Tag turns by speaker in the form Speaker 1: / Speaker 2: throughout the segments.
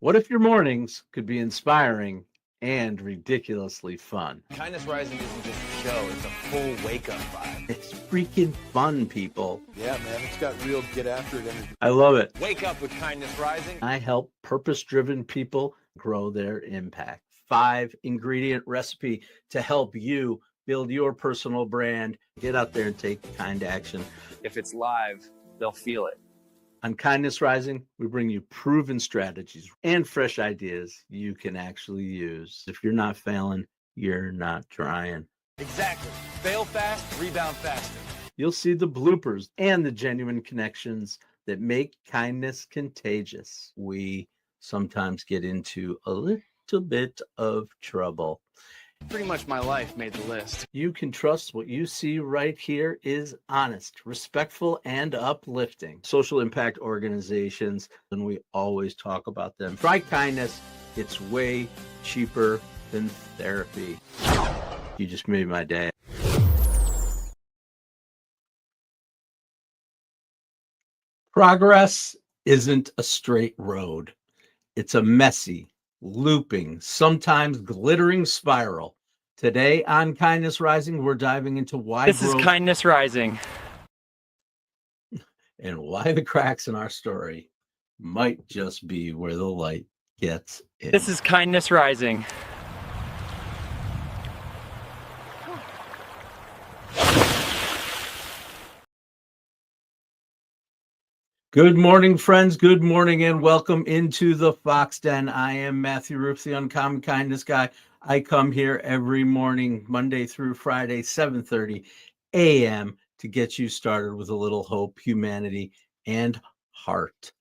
Speaker 1: What if your mornings could be inspiring and ridiculously fun?
Speaker 2: Kindness Rising isn't just a show, it's a full wake-up vibe.
Speaker 1: It's freaking fun, people.
Speaker 3: Yeah, man, it's got real get after it energy.
Speaker 1: I love it.
Speaker 2: Wake up with Kindness Rising.
Speaker 1: I help purpose-driven people grow their impact. 5-ingredient recipe to help you build your personal brand. Get out there and take kind action.
Speaker 2: If it's live, they'll feel it.
Speaker 1: On Kindness Rising, we bring you proven strategies and fresh ideas you can actually use. If you're not failing, you're not trying.
Speaker 2: Exactly. Fail fast, rebound faster.
Speaker 1: You'll see the bloopers and the genuine connections that make kindness contagious. We sometimes get into a little bit of trouble.
Speaker 2: Pretty much my life made the list.
Speaker 1: You can trust what you see right here is honest, respectful, and uplifting. Social impact organizations, and we always talk about them. Try kindness. It's way cheaper than therapy. You just made my day. Progress isn't a straight road. It's a messy, looping, sometimes glittering spiral. Today on Kindness Rising, we're diving into why
Speaker 4: This is Kindness Rising.
Speaker 1: And why the cracks in our story might just be where the light gets in.
Speaker 4: This is Kindness Rising.
Speaker 1: Good morning, friends. Good morning and welcome into the Fox Den. I am Matt Rouff, the Uncommon Kindness Guy. I come here every morning, Monday through Friday, 7:30 a.m. to get you started with a little hope, humanity, and heart.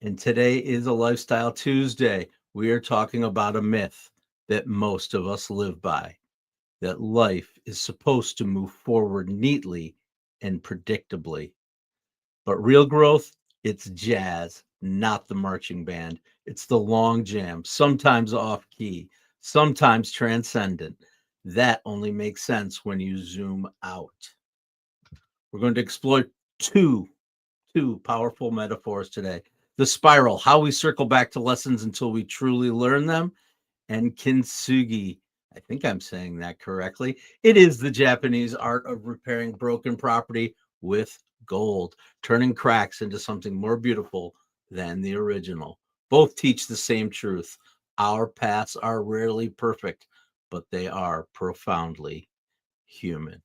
Speaker 1: And today is a Lifestyle Tuesday. We are talking about a myth that most of us live by, that life is supposed to move forward neatly and predictably. But real growth, it's jazz, not the marching band. It's the long jam, sometimes off key, sometimes transcendent. That only makes sense when you zoom out. We're going to explore two powerful metaphors today. The spiral, how we circle back to lessons until we truly learn them, and Kintsugi. I think I'm saying that correctly. It is the Japanese art of repairing broken property with gold, turning cracks into something more beautiful than the original. Both teach the same truth. Our paths are rarely perfect, but they are profoundly human.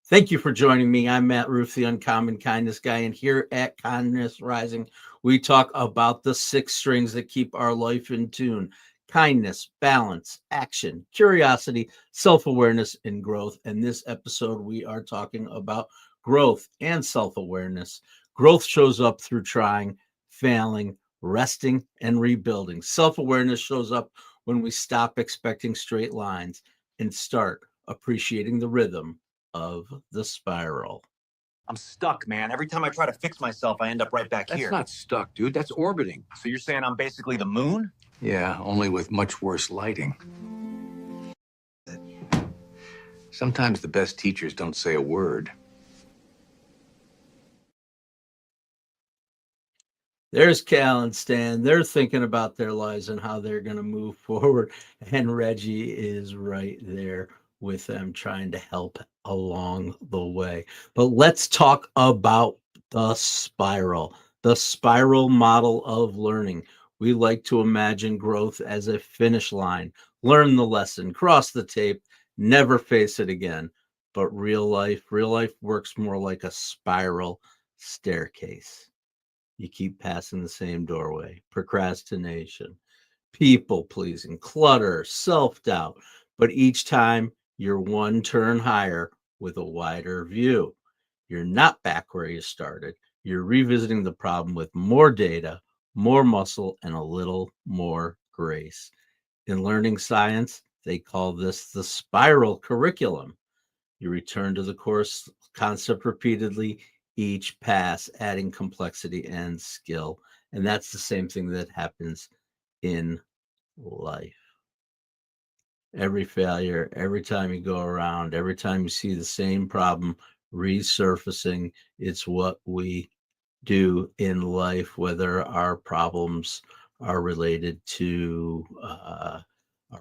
Speaker 1: Thank you for joining me. I'm Matt Rouff, the Uncommon Kindness Guy, and here at Kindness Rising, we talk about the 6 strings that keep our life in tune: kindness, balance, action, curiosity, self-awareness, and growth. And this episode, we are talking about growth and self-awareness. Growth shows up through trying, failing, resting, and rebuilding. Self-awareness shows up when we stop expecting straight lines and start appreciating the rhythm of the spiral.
Speaker 5: I'm stuck, man. Every time I try to fix myself, I end up right back here.
Speaker 3: That's not stuck, dude. That's orbiting.
Speaker 5: So you're saying I'm basically the moon?
Speaker 3: Yeah, only with much worse lighting. Sometimes the best teachers don't say a word.
Speaker 1: There's Cal and Stan. They're thinking about their lives and how they're going to move forward. And Reggie is right there with them, trying to help along the way. But let's talk about the spiral model of learning. We like to imagine growth as a finish line. Learn the lesson, cross the tape, never face it again. But real life works more like a spiral staircase. You keep passing the same doorway: procrastination, people pleasing, clutter, self-doubt. But each time you're one turn higher with a wider view. You're not back where you started. You're revisiting the problem with more data, more muscle, and a little more grace. In learning science, they call this the spiral curriculum. You return to the course concept repeatedly, each pass adding complexity and skill. And that's the same thing that happens in life. Every failure, every time you go around, every time you see the same problem resurfacing, it's what we do in life, whether our problems are related to our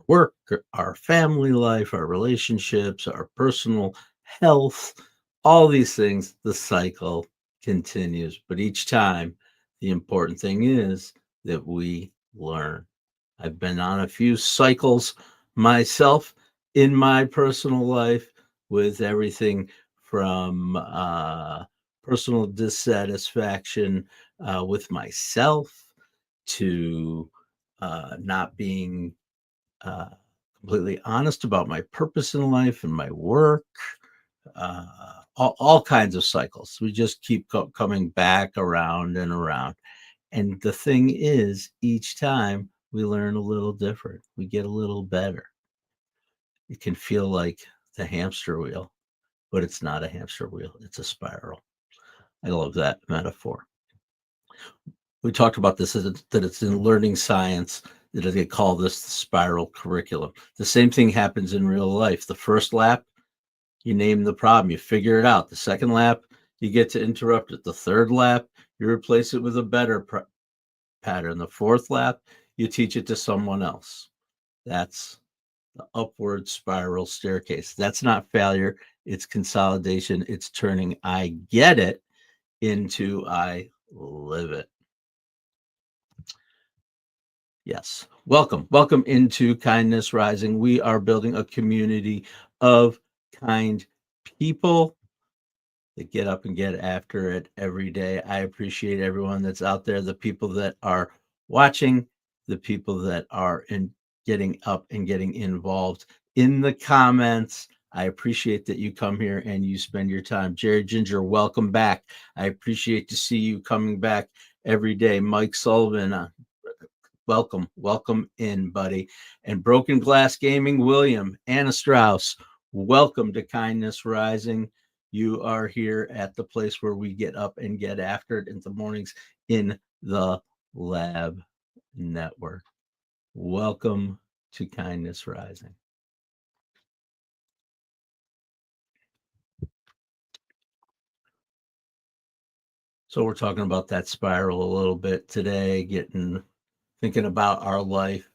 Speaker 1: work, our family life, our relationships, our personal health, all these things. The cycle continues. But each time, the important thing is that we learn. I've been on a few cycles myself in my personal life with everything from personal dissatisfaction with myself to not being uh, completely honest about my purpose in life and my work, all kinds of cycles. We just keep coming back around and around. And the thing is, each time we learn a little different, we get a little better. It can feel like the hamster wheel, but it's not a hamster wheel, it's a spiral. I love that metaphor. We talked about this that it's in learning science that they call this the spiral curriculum. The same thing happens in real life. The first lap, you name the problem, you figure it out. The second lap, you get to interrupt it. The third lap, you replace it with a better pattern. The fourth lap, you teach it to someone else. That's the upward spiral staircase. That's not failure. It's consolidation. It's turning I get it into I live it. Yes. Welcome. Welcome into Kindness Rising. We are building a community of kind people that get up and get after it every day. I appreciate everyone that's out there, the people that are watching, the people that are getting up and getting involved in the comments. I appreciate that you come here and you spend your time. Jerry Ginger, welcome back. I appreciate to see you coming back every day. Mike Sullivan, welcome in, buddy. And Broken Glass Gaming, William, Anna Strauss, welcome to Kindness Rising. You are here at the place where we get up and get after it in the mornings in the Lab Network. Welcome to Kindness Rising. So we're talking about that spiral a little bit today, thinking about our life.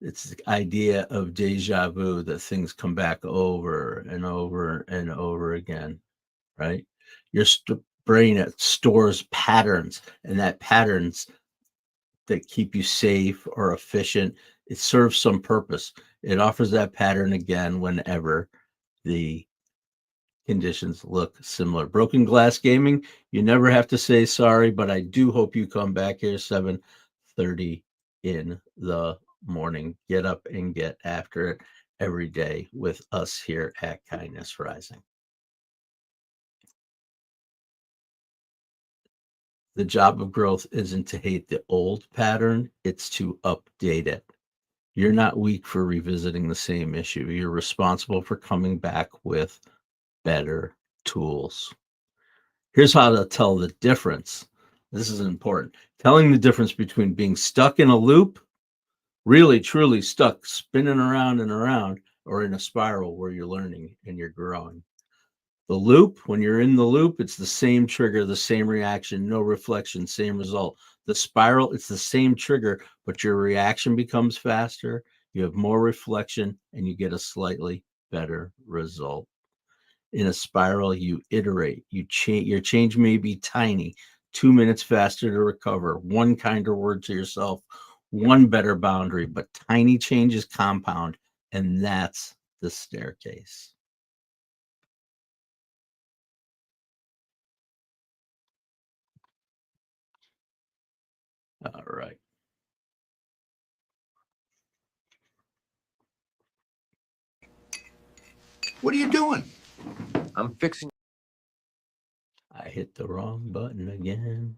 Speaker 1: It's the idea of deja vu, that things come back over and over and over again, right? Your brain, it stores patterns, and that patterns that keep you safe or efficient, it serves some purpose. It offers that pattern again whenever the conditions look similar. Broken Glass Gaming, you never have to say sorry, but I do hope you come back here 7:30 in the morning. Get up and get after it every day with us here at Kindness Rising. The job of growth isn't to hate the old pattern, it's to update it. You're not weak for revisiting the same issue. You're responsible for coming back with better tools. Here's how to tell the difference. This is important. Telling the difference between being stuck in a loop, really truly stuck, spinning around and around, or in a spiral where you're learning and you're growing. The loop, when you're in the loop, it's the same trigger, the same reaction, no reflection, same result. The spiral, it's the same trigger, but your reaction becomes faster, you have more reflection, and you get a slightly better result. In a spiral, you iterate, you change. Your change may be tiny, 2 minutes faster to recover, one kinder word to yourself, one better boundary, but tiny changes compound, and that's the staircase. All right.
Speaker 3: What are you doing?
Speaker 2: I'm fixing.
Speaker 1: I hit the wrong button again.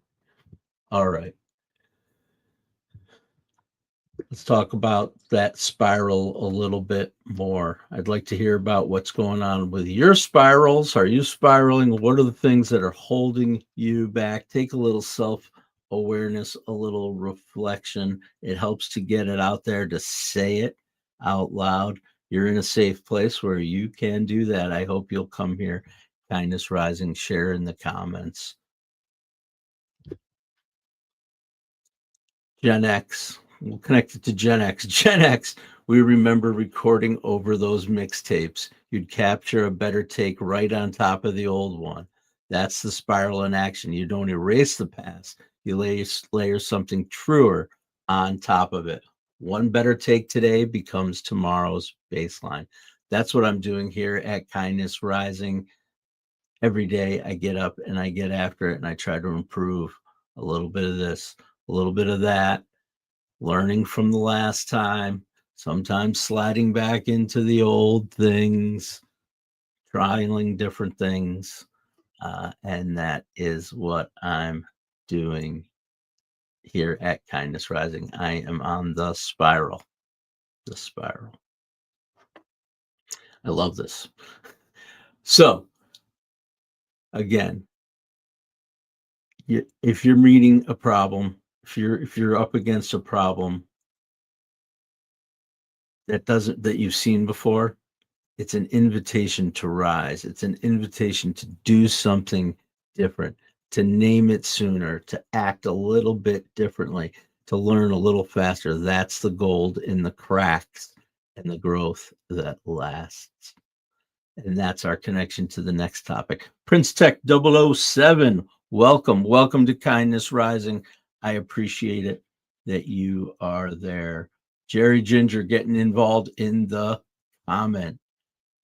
Speaker 1: All right. Let's talk about that spiral a little bit more. I'd like to hear about what's going on with your spirals. Are you spiraling? What are the things that are holding you back? Take a little self awareness, a little reflection. It helps to get it out there, to say it out loud. You're in a safe place where you can do that. I hope you'll come here. Kindness Rising, share in the comments. Gen X. We'll connect it to Gen X. Gen X, we remember recording over those mixtapes. You'd capture a better take right on top of the old one. That's the spiral in action. You don't erase the past. You layer something truer on top of it. One better take today becomes tomorrow's baseline. That's what I'm doing here at Kindness Rising. Every day I get up and I get after it and I try to improve a little bit of this, a little bit of that, learning from the last time, sometimes sliding back into the old things, trialing different things. And that is what I'm doing here at Kindness Rising. I am on the spiral. The spiral. I love this. So, again, if you're meeting a problem, if you're up against a problem that you've seen before, it's an invitation to rise. It's an invitation to do something different, to name it sooner, to act a little bit differently, to learn a little faster. That's the gold in the cracks and the growth that lasts. And that's our connection to the next topic. Prince Tech 007, welcome to Kindness Rising. I appreciate it that you are there. Jerry Ginger getting involved in the comment.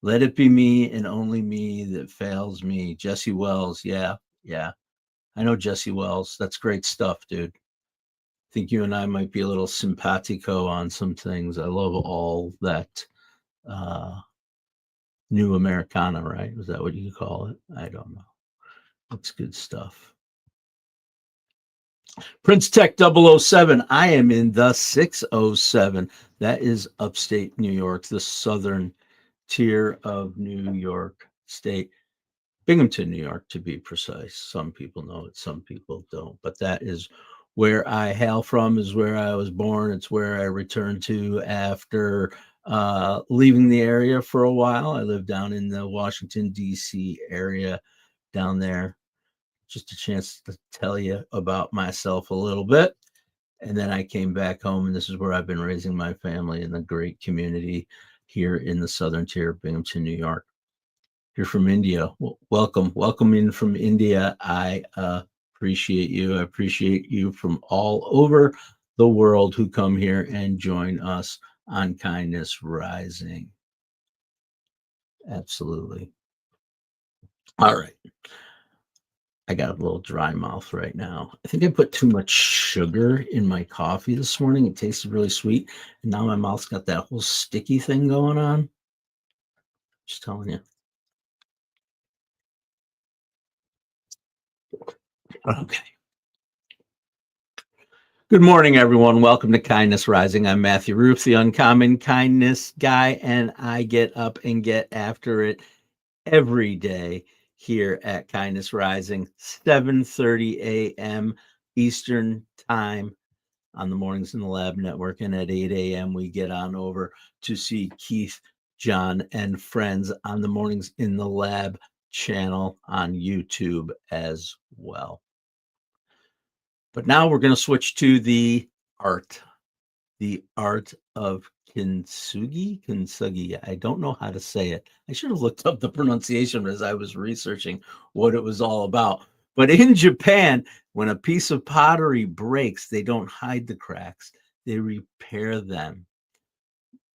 Speaker 1: Let it be me and only me that fails me. Jesse Wells, yeah. I know Jesse Wells. That's great stuff, dude. I think you and I might be a little simpatico on some things. I love all that new Americana, right? Was that what you call it? I don't know. That's good stuff. Prince Tech 007. I am in the 607. That is upstate New York, the southern tier of New York State. Binghamton, New York, to be precise. Some people know it, some people don't. But that is where I hail from, is where I was born. It's where I returned to after leaving the area for a while. I lived down in the Washington, D.C. area down there. Just a chance to tell you about myself a little bit. And then I came back home, and this is where I've been raising my family in the great community here in the southern tier of Binghamton, New York. You're from India. Welcome in from India. I appreciate you. I appreciate you from all over the world who come here and join us on Kindness Rising. Absolutely. All right. I got a little dry mouth right now. I think I put too much sugar in my coffee this morning. It tasted really sweet. And now my mouth's got that whole sticky thing going on. Just telling you. Okay. Good morning, everyone. Welcome to Kindness Rising. I'm Matthew Rouff, the uncommon kindness guy, and I get up and get after it every day here at Kindness Rising, 7:30 a.m. Eastern Time on the Mornings in the Lab Network, and at 8 a.m. we get on over to see Keith, John, and friends on the Mornings in the Lab channel on YouTube as well. But now we're going to switch to the art of Kintsugi. I don't know how to say it. I should have looked up the pronunciation as I was researching what it was all about. But in Japan, when a piece of pottery breaks, they don't hide the cracks, they repair them.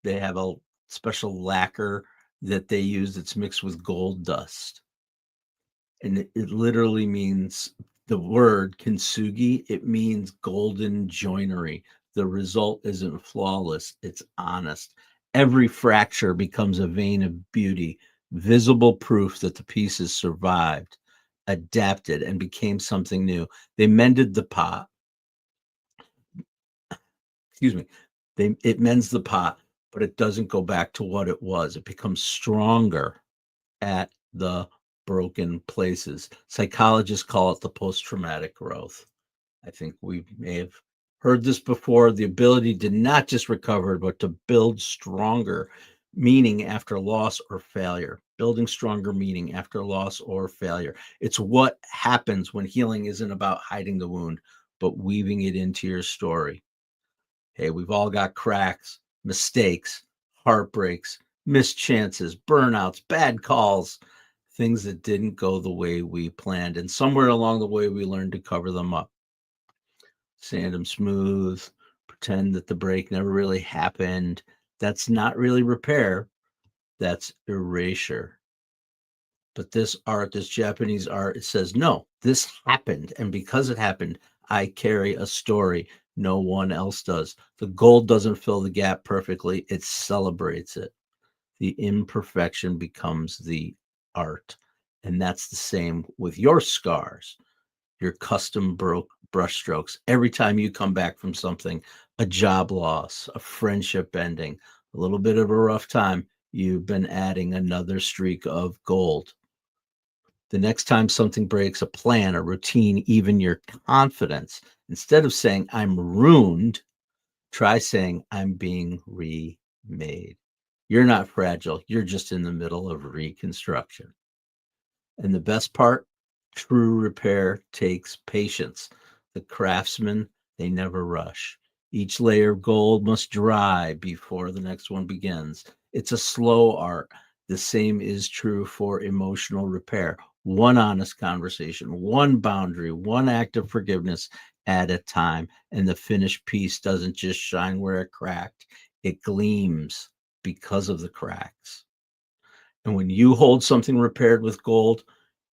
Speaker 1: They have a special lacquer that they use that's mixed with gold dust. And it literally means, the word kintsugi, it means golden joinery. The result isn't flawless, it's honest. Every fracture becomes a vein of beauty, visible proof that the pieces survived, adapted, and became something new. They mended the pot. Excuse me. It mends the pot, but it doesn't go back to what it was. It becomes stronger at the broken places. Psychologists call it the post-traumatic growth. I think we may have heard this before. The ability to not just recover, but to build stronger meaning after loss or failure. Building stronger meaning after loss or failure. It's what happens when healing isn't about hiding the wound, but weaving it into your story. Hey, we've all got cracks, mistakes, heartbreaks, missed chances, burnouts, bad calls, things that didn't go the way we planned. And somewhere along the way, we learned to cover them up, sand them smooth, pretend that the break never really happened. That's not really repair, that's erasure. But this art, this Japanese art, it says, no, this happened. And because it happened, I carry a story no one else does. The gold doesn't fill the gap perfectly, it celebrates it. The imperfection becomes the art. And that's the same with your scars, your custom brush strokes. Every time you come back from something, a job loss, a friendship ending, a little bit of a rough time, you've been adding another streak of gold. The next time something breaks, a plan, a routine, even your confidence, instead of saying, I'm ruined, try saying, I'm being remade. You're not fragile. You're just in the middle of reconstruction. And the best part, true repair takes patience. The craftsmen, they never rush. Each layer of gold must dry before the next one begins. It's a slow art. The same is true for emotional repair. One honest conversation, one boundary, one act of forgiveness at a time. And the finished piece doesn't just shine where it cracked, it gleams because of the cracks. And when you hold something repaired with gold,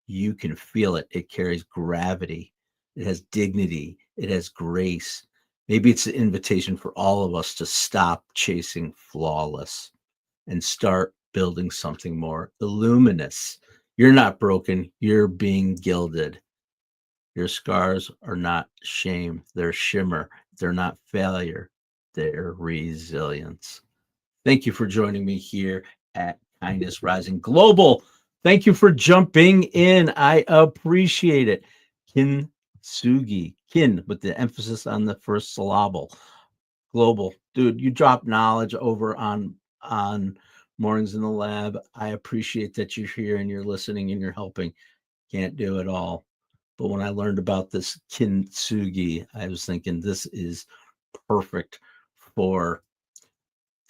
Speaker 1: you can feel it. It carries gravity, it has dignity, it has grace. Maybe it's an invitation for all of us to stop chasing flawless and start building something more luminous. You're not broken, you're being gilded. Your scars are not shame, they're shimmer. They're not failure, they're resilience. Thank you for joining me here at Kindness Rising Global. Thank you for jumping in. I appreciate it. Kintsugi, kin with the emphasis on the first syllable. Global, dude, you drop knowledge over on Mornings in the Lab. I appreciate that you're here and you're listening and you're helping. Can't do it all. But when I learned about this kintsugi, I was thinking this is perfect for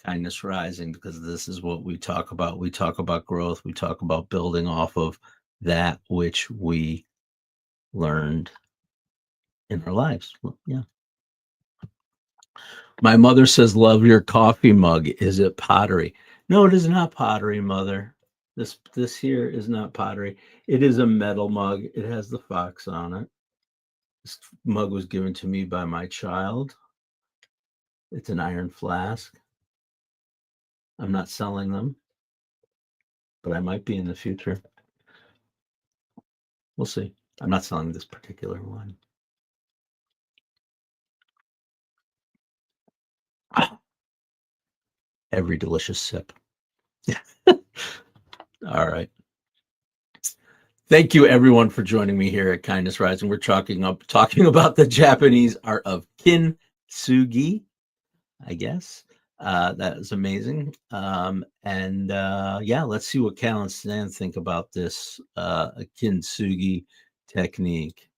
Speaker 1: Kindness Rising, because this is what we talk about. We talk about growth. We talk about building off of that which we learned in our lives. Yeah. My mother says, love your coffee mug. Is it pottery? No, it is not pottery, mother. This here is not pottery. It is a metal mug. It has the fox on it. This mug was given to me by my child. It's an iron flask. I'm not selling them, but I might be in the future. We'll see. I'm not selling this particular one. Every delicious sip. All right. Thank you, everyone, for joining me here at Kindness Rising. We're talking about the Japanese art of kintsugi, I guess. That is amazing. Yeah, let's see what Cal and Stan think about this kintsugi technique.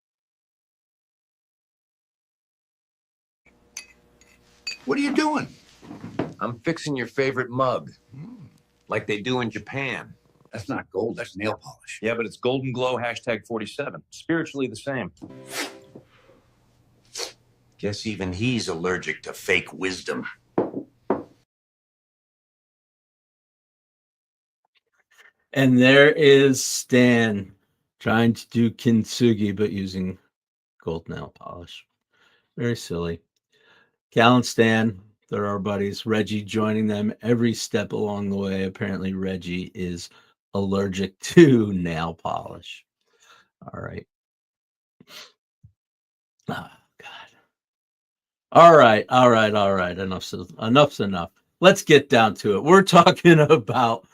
Speaker 3: What are you doing? I'm fixing your favorite mug. Like they do in Japan.
Speaker 6: That's not gold, that's nail polish.
Speaker 5: Yeah, but it's Golden Glow #47. Spiritually the same.
Speaker 3: Guess even he's allergic to fake wisdom.
Speaker 1: And there is Stan trying to do kintsugi, but using gold nail polish. Very silly. Cal and Stan, they're our buddies. Reggie joining them every step along the way. Apparently, Reggie is allergic to nail polish. All right. Oh, God. All right. Enough's enough. Let's get down to it. We're talking about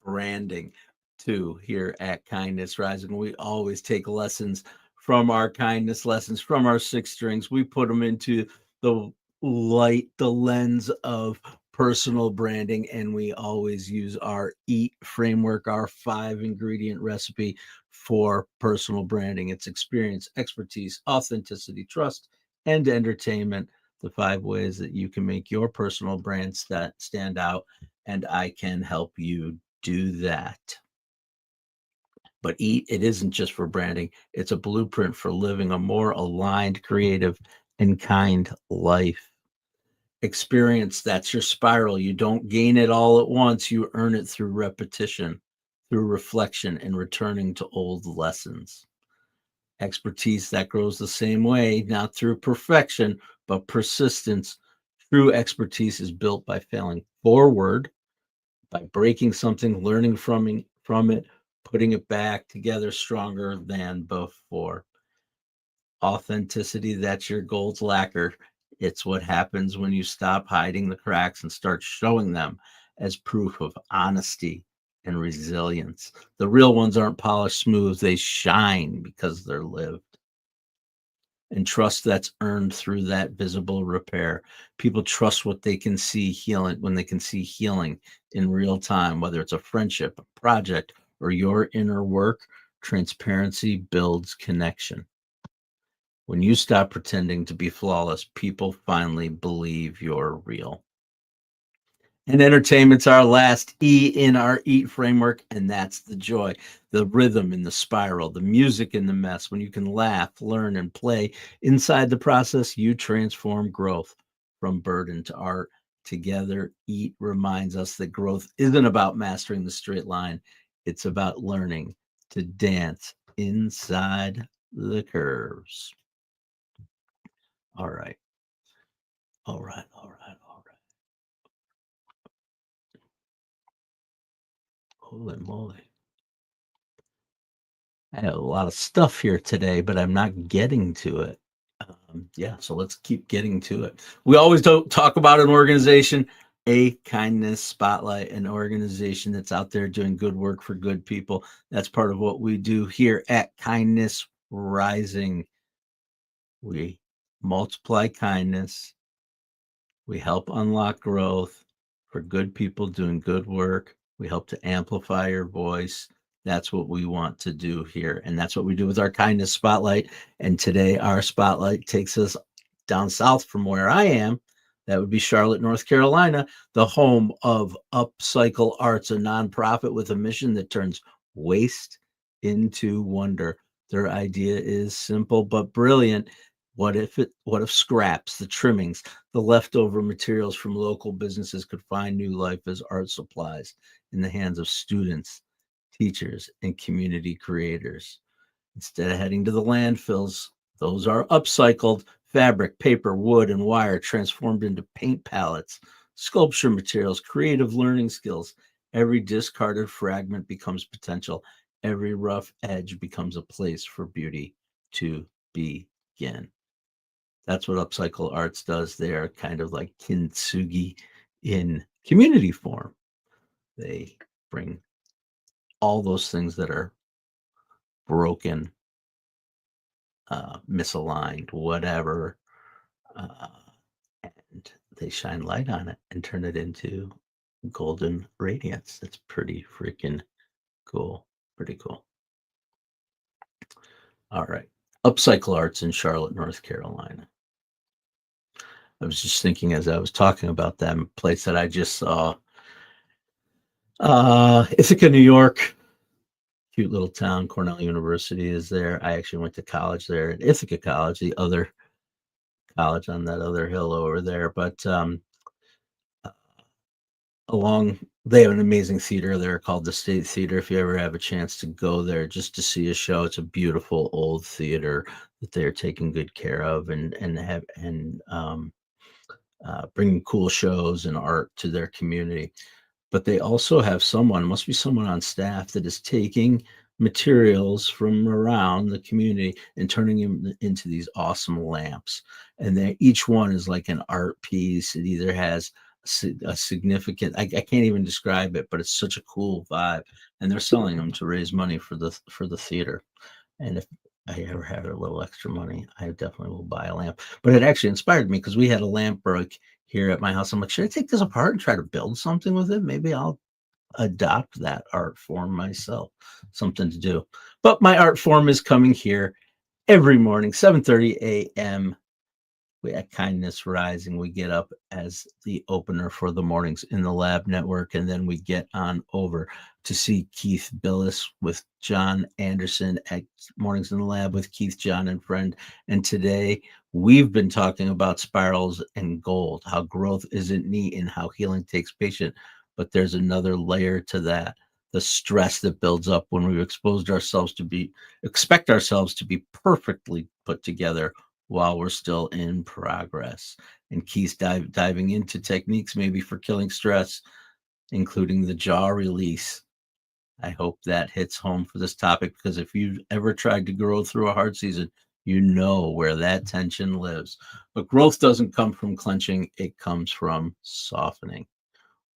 Speaker 1: branding too here at Kindness Rising. We always take lessons from our kindness lessons, from our six strings. We put them into the lens of personal branding, and we always use our EAT framework, our 5-ingredient recipe for personal branding. It's experience, expertise, authenticity, trust, and entertainment. the 5 ways that you can make your personal brand stand out, and I can help you do that. But it isn't just for branding. It's a blueprint for living a more aligned, creative, and kind life. Experience, that's your spiral. You don't gain it all at once. You earn it through repetition, through reflection, and returning to old lessons. Expertise that grows the same way, not through perfection, but persistence. True expertise is built by failing forward, by breaking something, learning from it, putting it back together stronger than before. Authenticity, that's your gold lacquer. It's what happens when you stop hiding the cracks and start showing them as proof of honesty and resilience. The real ones aren't polished smooth, they shine because they're lived. And trust that's earned through that visible repair. People trust what they can see healing when they can see healing in real time, whether it's a friendship, a project, or your inner work. Transparency builds connection. When you stop pretending to be flawless, people finally believe you're real. And entertainment's our last E in our EAT framework, and that's the joy, the rhythm in the spiral, the music in the mess. When you can laugh, learn, and play inside the process, you transform growth from burden to art. Together, EAT reminds us that growth isn't about mastering the straight line. It's about learning to dance inside the curves. All right. All right. All right. All right. Holy moly. I have a lot of stuff here today, but I'm not getting to it. Yeah, so let's keep getting to it. We always don't talk about an organization, a kindness spotlight, an organization that's out there doing good work for good people. That's part of what we do here at Kindness Rising. We multiply kindness. We help unlock growth for good people doing good work. We help to amplify your voice. That's what we want to do here. And that's what we do with our kindness spotlight. And today our spotlight takes us down south from where I am. That would be Charlotte, North Carolina, the home of Upcycle Arts, a nonprofit with a mission that turns waste into wonder. Their idea is simple but brilliant. What if scraps, the trimmings, the leftover materials from local businesses could find new life as art supplies in the hands of students, teachers, and community creators? Instead of heading to the landfills, those are upcycled fabric, paper, wood, and wire transformed into paint palettes, sculpture materials, creative learning skills. Every discarded fragment becomes potential. Every rough edge becomes a place for beauty to begin. That's what Upcycle Arts does. They're kind of like Kintsugi in community form. They bring all those things that are broken, misaligned, whatever, and they shine light on it and turn it into golden radiance. That's pretty freaking cool. Pretty cool. All right. Upcycle Arts in Charlotte, North Carolina. I was just thinking as I was talking about that place that I just saw, Ithaca, New York. Cute little town. Cornell University is there. I actually went to college there at Ithaca College, the other college on that other hill over there. But they have an amazing theater there called the State Theater. If you ever have a chance to go there just to see a show, it's a beautiful old theater that they're taking good care of and bringing cool shows and art to their community. But they also have must be someone on staff that is taking materials from around the community and turning them into these awesome lamps. And each one is like an art piece. It either has a significant, I can't even describe it, but it's such a cool vibe. And they're selling them to raise money for the theater. And if I ever have a little extra money, I definitely will buy a lamp. But it actually inspired me because we had a lamp break here at my house. I'm like, should I take this apart and try to build something with it? Maybe I'll adopt that art form myself. Something to do. But my art form is coming here every morning, 7:30 a.m. We at Kindness Rising, we get up as the opener for the Mornings in the Lab Network, and then we get on over to see Keith Billis with John Anderson at Mornings in the Lab with Keith, John, and Friend. And today we've been talking about spirals and gold, how growth isn't neat and how healing takes patience. But there's another layer to that, the stress that builds up when we've expect ourselves to be perfectly put together while we're still in progress. And Keith's diving into techniques maybe for killing stress, including the jaw release. I hope that hits home for this topic, because if you've ever tried to grow through a hard season, you know where that tension lives. But growth doesn't come from clenching, it comes from softening.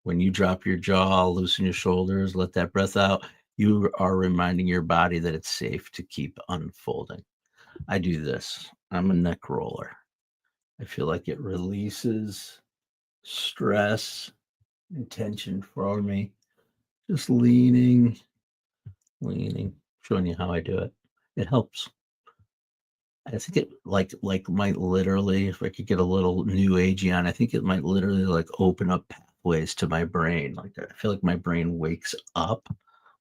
Speaker 1: When you drop your jaw, loosen your shoulders, let that breath out, you are reminding your body that it's safe to keep unfolding. I do this. I'm a neck roller. I feel like it releases stress and tension for me. Just leaning, showing you how I do it. It helps. I think it like might literally, if I could get a little new agey on, I think it might literally like open up pathways to my brain. Like I feel like my brain wakes up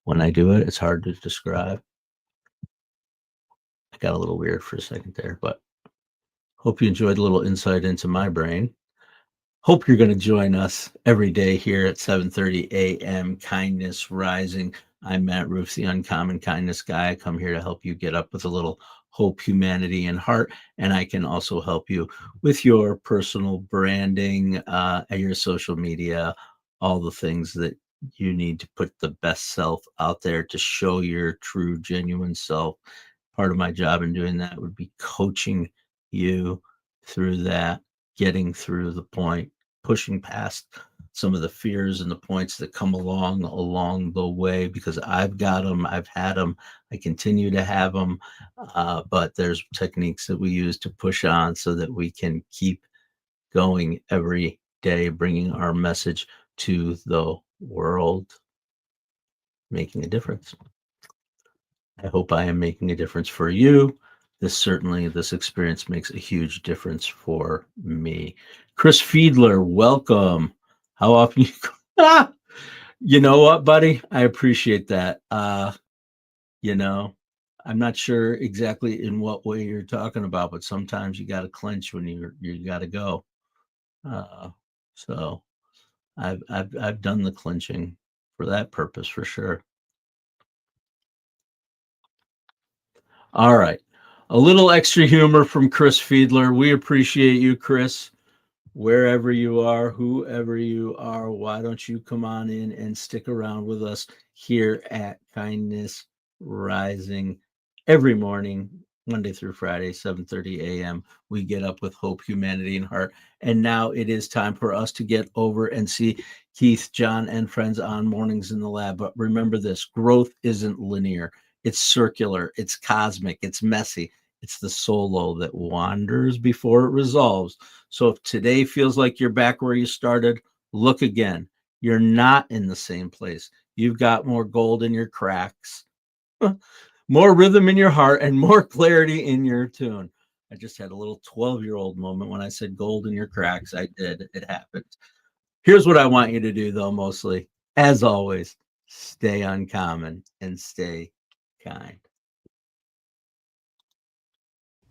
Speaker 1: when I do it. It's hard to describe. I got a little weird for a second there, but hope you enjoyed a little insight into my brain. Hope you're going to join us every day here at 7:30 a.m. Kindness Rising. I'm Matt Rouff, the Uncommon Kindness Guy. I come here to help you get up with a little hope, humanity, and heart. And I can also help you with your personal branding, your social media, all the things that you need to put the best self out there to show your true, genuine self. Part of my job in doing that would be coaching you through that, getting through the point, pushing past some of the fears and the points that come along the way, because I've got them, I've had them, I continue to have them, but there's techniques that we use to push on so that we can keep going every day, bringing our message to the world, making a difference. I hope I am making a difference for you. This experience makes a huge difference for me. Chris Fiedler, welcome. How often you know what, buddy? I appreciate that. I'm not sure exactly in what way you're talking about, but sometimes you got to clench when you got to go. So I've done the clenching for that purpose for sure. All right. A little extra humor from Chris Fiedler. We appreciate you, Chris. Wherever you are, whoever you are, why don't you come on in and stick around with us here at Kindness Rising every morning, Monday through Friday, 7:30 a.m. We get up with hope, humanity, and heart. And now it is time for us to get over and see Keith, John, and friends on Mornings in the Lab. But remember this, growth isn't linear. It's circular, it's cosmic, it's messy. It's the solo that wanders before it resolves. So if today feels like you're back where you started, look again. You're not in the same place. You've got more gold in your cracks, more rhythm in your heart, and more clarity in your tune. I just had a little 12-year-old moment when I said gold in your cracks. I did. It happened. Here's what I want you to do, though, mostly. As always, stay uncommon and stay kind.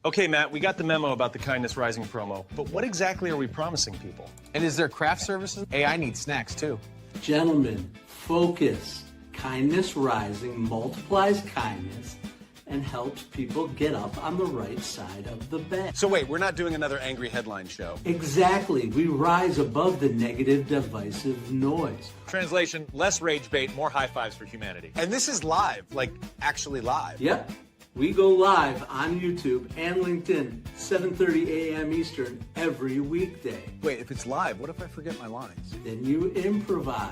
Speaker 7: Okay, Matt, we got the memo about the Kindness Rising promo, but what exactly are we promising people?
Speaker 2: And is there craft services? Hey, I need snacks too.
Speaker 8: Gentlemen, focus. Kindness Rising multiplies kindness and helps people get up on the right side of the bed.
Speaker 7: So wait, we're not doing another angry headline show.
Speaker 8: Exactly. We rise above the negative, divisive noise.
Speaker 7: Translation, less rage bait, more high fives for humanity. And this is live, like actually live.
Speaker 8: Yep. We go live on YouTube and LinkedIn, 7:30 a.m. Eastern every weekday.
Speaker 7: Wait, if it's live, what if I forget my lines?
Speaker 8: Then you improvise.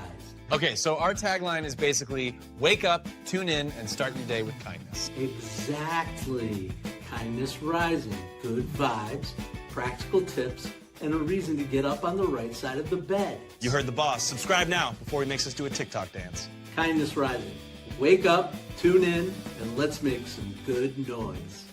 Speaker 7: Okay, so our tagline is basically wake up, tune in, and start your day with kindness.
Speaker 8: Exactly. Kindness Rising. Good vibes, practical tips, and a reason to get up on the right side of the bed.
Speaker 7: You heard the boss. Subscribe now before he makes us do a TikTok dance.
Speaker 8: Kindness Rising. Wake up, tune in, and let's make some good noise.